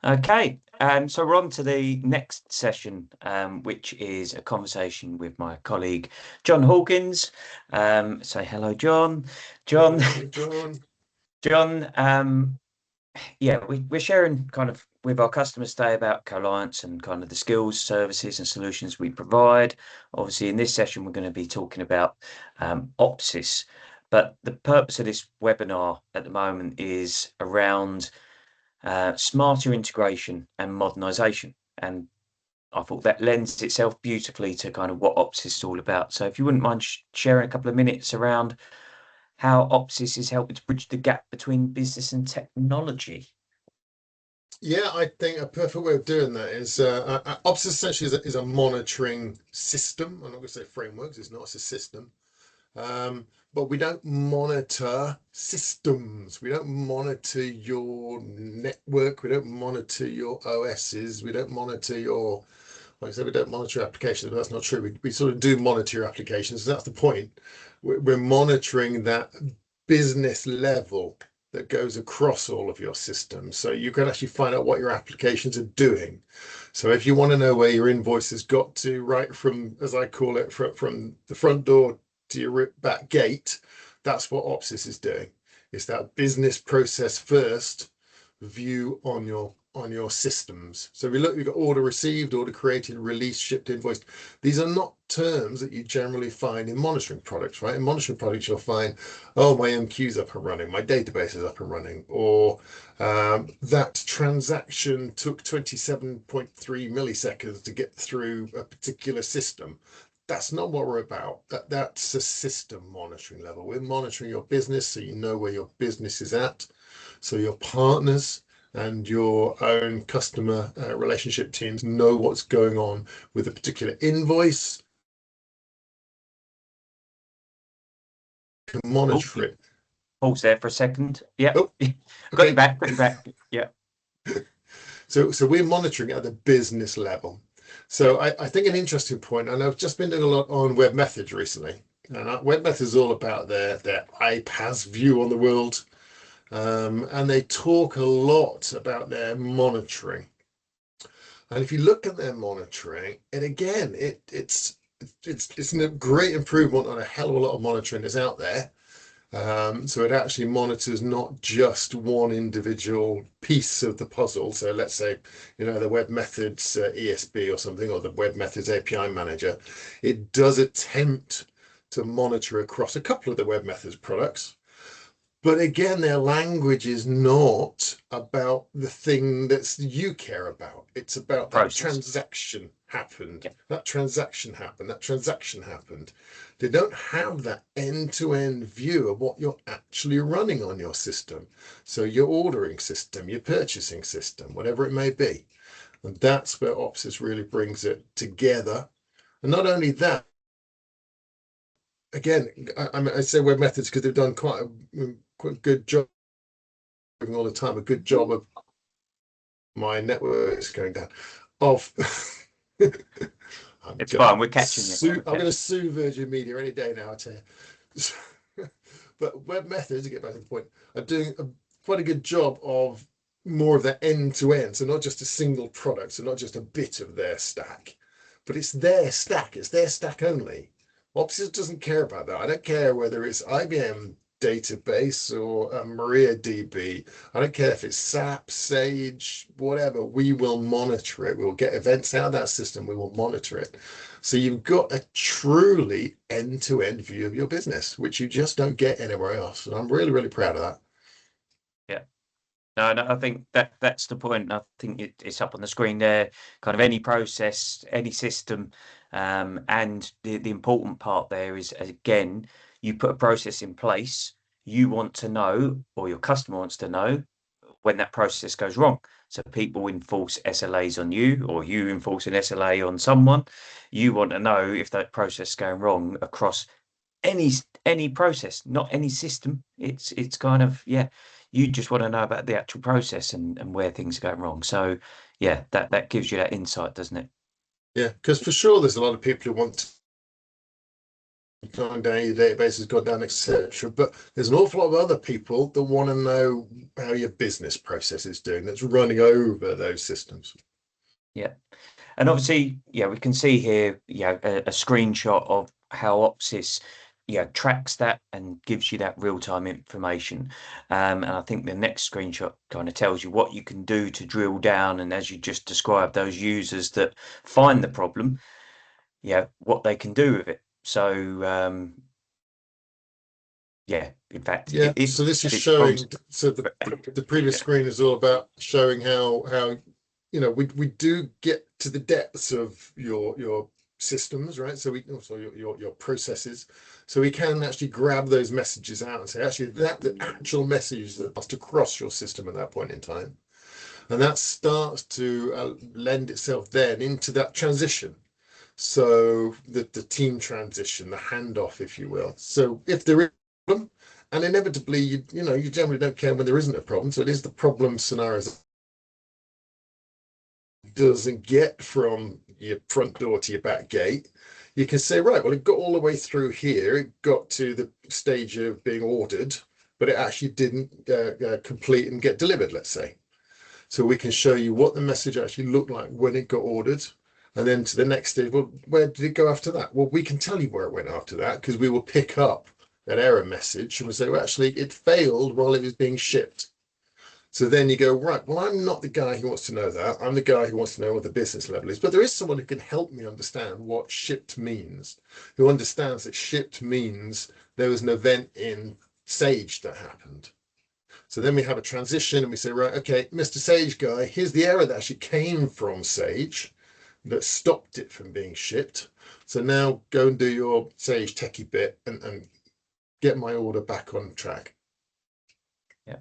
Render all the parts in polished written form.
Okay, so we're on to the next session, which is a conversation with my colleague John Hawkins. Say hello, John. John, Hello, John. John. Yeah, we're sharing kind of with our customers today about Reliance and kind of the skills, services, and solutions we provide. Obviously, in this session, we're going to be talking about Opsis, but the purpose of this webinar at the moment is around smarter integration and modernization. And I thought that lends itself beautifully to kind of what Opsis is all about. So if you wouldn't mind sharing a couple of minutes around how Opsis is helping to bridge the gap between business and technology. Yeah, I think a perfect way of doing that is Opsis essentially is a monitoring system. I'm not going to say frameworks, it's not, it's a system. But we don't monitor systems. We don't monitor your network. We don't monitor your OSs. We don't monitor your, like I said, we don't monitor applications, but that's not true. We sort of do monitor your applications. That's the point. We're monitoring that business level that goes across all of your systems. So you can actually find out what your applications are doing. So if you want to know where your invoices got to, right from, as I call it, from the front door to your back gate, that's what Opsis is doing. It's that business process first view on your systems. So we've got order received, order created, released, shipped, invoiced. These are not terms that you generally find in monitoring products, right? In monitoring products, you'll find, oh, my MQ's up and running, my database is up and running, or that transaction took 27.3 milliseconds to get through a particular system. That's not what we're about. That's a system monitoring level. We're monitoring your business so you know where your business is at. So your partners and your own customer relationship teams know what's going on with a particular invoice, can Oh, monitor it. pause there for a second. Yep. Oh, Got you okay. back, got you back. Yeah. So we're monitoring at the business level. So I think an interesting point, and I've just been doing a lot on web methods recently. And web methods is all about their iPaaS view on the world. And they talk a lot about their monitoring. And if you look at their monitoring, and again, it's a great improvement on a hell of a lot of monitoring that's out there. So it actually monitors not just one individual piece of the puzzle. So let's say, the web methods ESB or something, or the web methods API manager. It does attempt to monitor across a couple of the web methods products. But again, their language is not about the thing that you care about. It's about that Process. transaction happened, Yeah. that transaction happened, that transaction happened. They don't have that end-to-end view of what you're actually running on your system. So your ordering system, your purchasing system, whatever it may be. And that's where Opsis really brings it together. And not only that, again, I say web methods because they've done quite a good job all the time, a good job of my network is going down. Of It's fine. We're catching you. We're I'm going to catching sue Virgin Media any day now, I tell you. But web methods, to get back to the point, are doing quite a good job of more of the end to end. So not just a single product, so not just a bit of their stack, but it's their stack. It's their stack only. Opsis doesn't care about that. I don't care whether it's IBM database or MariaDB. I don't care if it's SAP, Sage, whatever. We will monitor it. We'll get events out of that system. We will monitor it. So you've got a truly end-to-end view of your business, which you just don't get anywhere else. And I'm really, really proud of that. you. Yeah. No, I think that's the point. I think it's up on the screen there. Kind of any process, any system, and the important part there is, again, you put a process in place. You want to know, or your customer wants to know, when that process goes wrong. So people enforce SLAs on you, or you enforce an SLA on someone. You want to know if that process is going wrong across any any process, not any system. It's kind of, yeah, you just want to know about the actual process and where things are going wrong. So yeah, that gives you that insight, doesn't it? Yeah, because for sure there's a lot of people who want gone down, your database has gone down, etc. But there's an awful lot of other people that want to know how your business process is doing, that's running over those systems. Yeah. And obviously, yeah, we can see here, a screenshot of how Opsis, tracks that and gives you that real-time information. And I think the next screenshot kind of tells you what you can do to drill down. And as you just described, those users that find the problem, what they can do with it. So, yeah, in fact, Yeah, so this is it's from, showing. So the previous yeah, screen is all about showing how we do get to the depths of your systems, right? So we also your processes. So we can actually grab those messages out and say, actually, that the actual message that must across your system at that point in time, and that starts to lend itself then into that transition. So the team transition, the handoff, if you will. So if there is a problem, and inevitably, you generally don't care when there isn't a problem. So it is the problem scenarios doesn't get from your front door to your back gate. You can say, right, well, it got all the way through here. It got to the stage of being ordered, but it actually didn't complete and get delivered, let's say. So we can show you what the message actually looked like when it got ordered. And then to the next stage, well, where did it go after that? Well, we can tell you where it went after that because we will pick up that error message and we'll say, well, actually, it failed while it was being shipped. So then you go, right, well, I'm not the guy who wants to know that. I'm the guy who wants to know what the business level is. But there is someone who can help me understand what shipped means, who understands that shipped means there was an event in Sage that happened. So then we have a transition and we say, right, okay, Mr. Sage guy, here's the error that actually came from Sage that stopped it from being shipped. So now go and do your Sage techie bit and get my order back on track. yeah.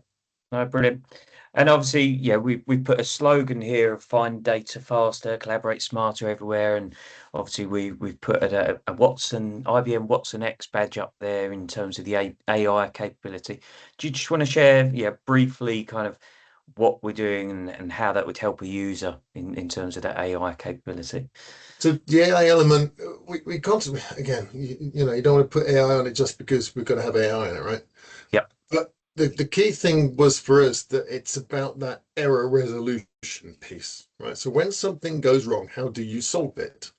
No, brilliant. And obviously, we put a slogan here of find data faster, collaborate smarter everywhere. And obviously we've put a IBM watsonx badge up there in terms of the AI capability. Do you just want to share, briefly kind of what we're doing and how that would help a user in terms of that AI capability? So the AI element, we constantly, again, you don't want to put AI on it just because we're going to have AI in it, right? Yep. But the key thing was for us that it's about that error resolution piece, right? So when something goes wrong, how do you solve it?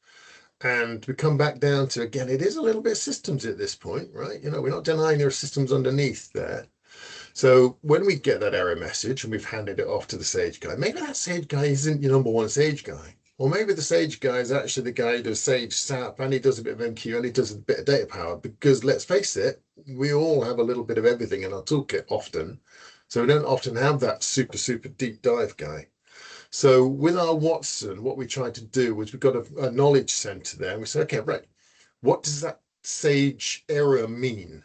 And we come back down to, again, it is a little bit systems at this point, right? We're not denying there are systems underneath there. So when we get that error message and we've handed it off to the Sage guy, maybe that Sage guy isn't your number one Sage guy. Or maybe the Sage guy is actually the guy who does Sage SAP and he does a bit of MQ and he does a bit of data power. Because let's face it, we all have a little bit of everything in our toolkit often. So we don't often have that super, super deep dive guy. So with our Watson, what we tried to do was we've got a knowledge center there. And we say, okay, right, what does that Sage error mean?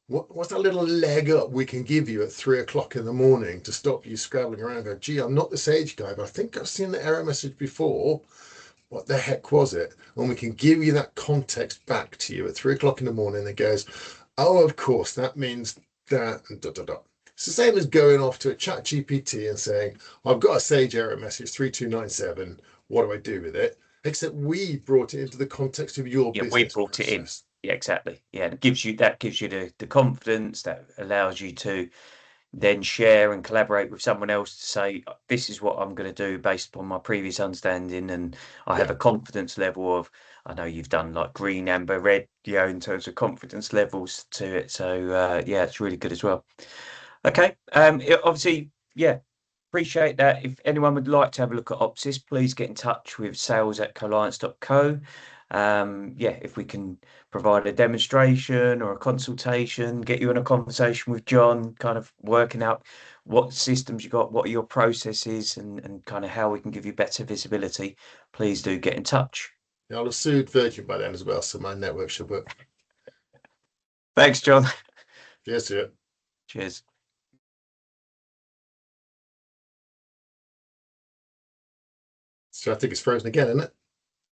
What's that little leg up we can give you at 3 o'clock in the morning to stop you scrabbling around and go, gee, I'm not the Sage guy, but I think I've seen the error message before. What the heck was it? And we can give you that context back to you at 3 o'clock in the morning that goes, oh, of course, that means that, and dot, dot, dot. It's the same as going off to a chat GPT and saying, I've got a Sage error message 3297. What do I do with it? Except we brought it into the context of your Yeah, we business brought it in. process. Yeah, exactly. Yeah, it gives you the confidence that allows you to then share and collaborate with someone else to say, this is what I'm going to do based upon my previous understanding. And I have Yeah. a confidence level of, I know you've done like green, amber, red, in terms of confidence levels to it. So, yeah, it's really good as well. Okay. Obviously, yeah, appreciate that. If anyone would like to have a look at Opsis, please get in touch with sales@colliance.co. Yeah, if we can provide a demonstration or a consultation, get you in a conversation with John, kind of working out what systems you got, what are your processes, and kind of how we can give you better visibility, please do get in touch. I'll have sued Virgin by then as well, so my network should work. Thanks, John. Yes, yeah. Cheers. So I think it's frozen again, isn't it?